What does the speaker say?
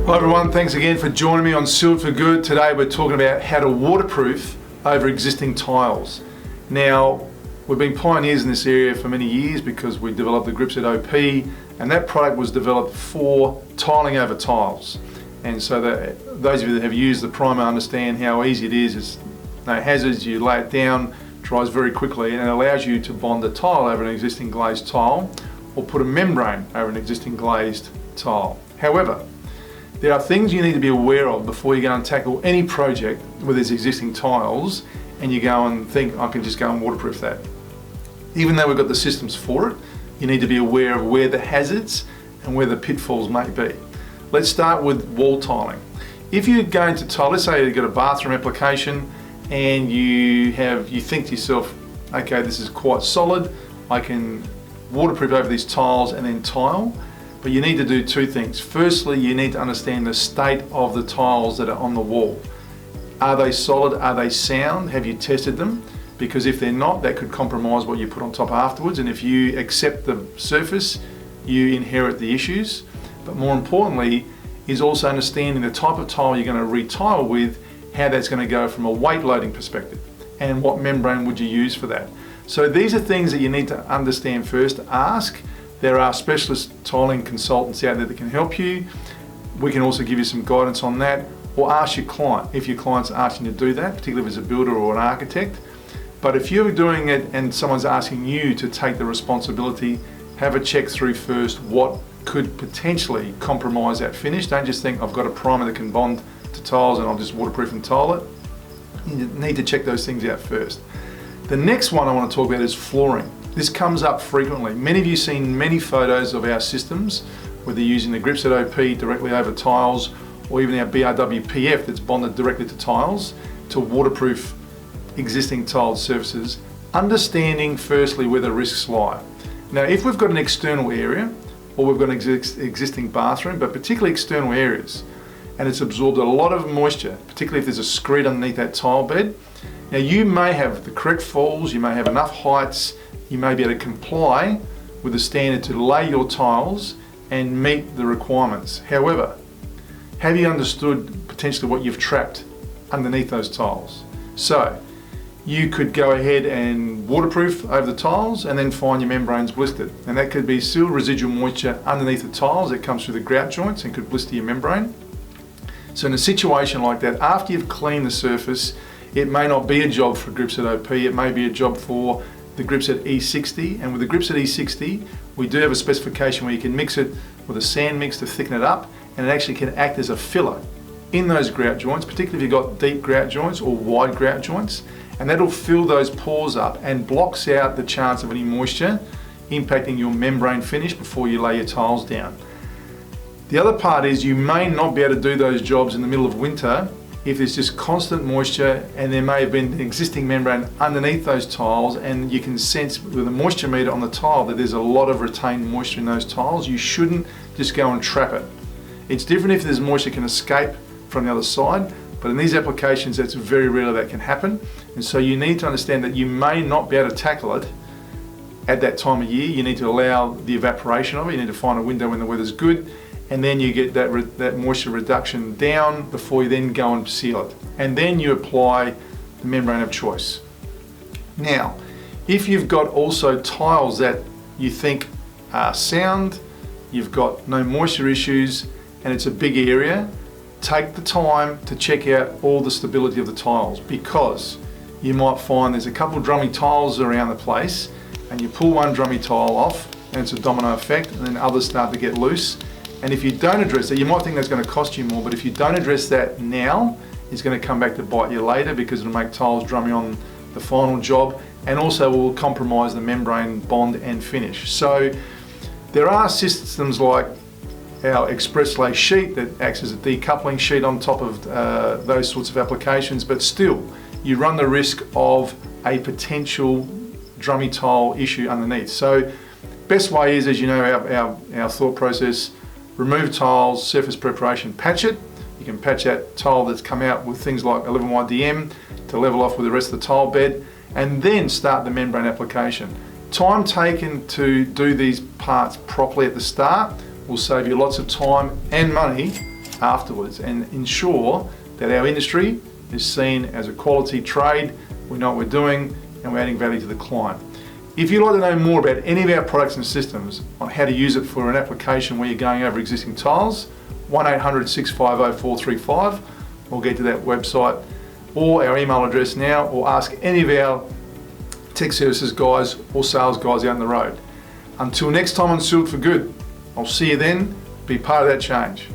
Hi everyone, thanks again for joining me on Sealed for Good. Today we're talking about how to waterproof over existing tiles. Now, we've been pioneers in this area for many years because we developed the Gripset OP, and that product was developed for tiling over tiles. And so that those of you that have used the primer understand how easy it is. It's no hazards, you lay it down, dries very quickly, and it allows you to bond a tile over an existing glazed tile or put a membrane over an existing glazed tile. However, there are things you need to be aware of before you go and tackle any project with these existing tiles and you go and think, I can just go and waterproof that. Even though we've got the systems for it, you need to be aware of where the hazards and where the pitfalls may be. Let's start with wall tiling. If you're going to tile, let's say you've got a bathroom application and you think to yourself, okay, this is quite solid, I can waterproof over these tiles and then tile. But you need to do two things. Firstly, you need to understand the state of the tiles that are on the wall. Are they solid? Are they sound? Have you tested them? Because if they're not, that could compromise what you put on top afterwards. And if you accept the surface, you inherit the issues. But more importantly, is also understanding the type of tile you're going to retile with, how that's going to go from a weight loading perspective, and what membrane would you use for that. So these are things that you need to understand first. Ask. There are specialist tiling consultants out there that can help you. We can also give you some guidance on that, or ask your client if your client's asking you to do that, particularly if it's a builder or an architect. But if you're doing it and someone's asking you to take the responsibility, have a check through first what could potentially compromise that finish. Don't just think I've got a primer that can bond to tiles and I'll just waterproof and tile it. You need to check those things out first. The next one I want to talk about is flooring. This comes up frequently. Many of you have seen many photos of our systems, whether you're using the Gripset OP directly over tiles or even our BRW PF that's bonded directly to tiles to waterproof existing tiled surfaces. Understanding firstly where the risks lie. Now, if we've got an external area or we've got an existing bathroom, but particularly external areas, and it's absorbed a lot of moisture, particularly if there's a screed underneath that tile bed. Now, you may have the correct falls, you may have enough heights, you may be able to comply with the standard to lay your tiles and meet the requirements. However, have you understood potentially what you've trapped underneath those tiles? So you could go ahead and waterproof over the tiles and then find your membranes blistered. And that could be still residual moisture underneath the tiles that comes through the grout joints and could blister your membrane. So in a situation like that, after you've cleaned the surface, it may not be a job for Gripset OP, it may be a job for the Gripset E60. And with the Gripset E60, we do have a specification where you can mix it with a sand mix to thicken it up, and it actually can act as a filler in those grout joints, particularly if you've got deep grout joints or wide grout joints, and that'll fill those pores up and blocks out the chance of any moisture impacting your membrane finish before you lay your tiles down. The other part is you may not be able to do those jobs in the middle of winter if there's just constant moisture and there may have been an existing membrane underneath those tiles, and you can sense with a moisture meter on the tile that there's a lot of retained moisture in those tiles. You shouldn't just go and trap it. It's different if there's moisture can escape from the other side, but in these applications it's very rare that can happen. And so you need to understand that you may not be able to tackle it at that time of year. You need to allow the evaporation of it. You need to find a window when the weather's good, and then you get that moisture reduction down before you then go and seal it. And then you apply the membrane of choice. Now, if you've got also tiles that you think are sound, you've got no moisture issues, and it's a big area, take the time to check out all the stability of the tiles, because you might find there's a couple of drummy tiles around the place, and you pull one drummy tile off, and it's a domino effect, and then others start to get loose. And if you don't address that, you might think that's going to cost you more, but if you don't address that now, it's going to come back to bite you later, because it'll make tiles drummy on the final job, and also will compromise the membrane bond and finish. So there are systems like our express lay sheet that acts as a decoupling sheet on top of those sorts of applications, but still you run the risk of a potential drummy tile issue underneath. So best way is, as you know, our thought process: remove tiles, surface preparation, patch it. You can patch that tile that's come out with things like 11YDM to level off with the rest of the tile bed, and then start the membrane application. Time taken to do these parts properly at the start will save you lots of time and money afterwards and ensure that our industry is seen as a quality trade. We know what we're doing and we're adding value to the client. If you'd like to know more about any of our products and systems on how to use it for an application where you're going over existing tiles, 1-800-650-435, or get to that website or our email address now, or ask any of our tech services guys or sales guys out on the road. Until next time on Sealed for Good, I'll see you then. Be part of that change.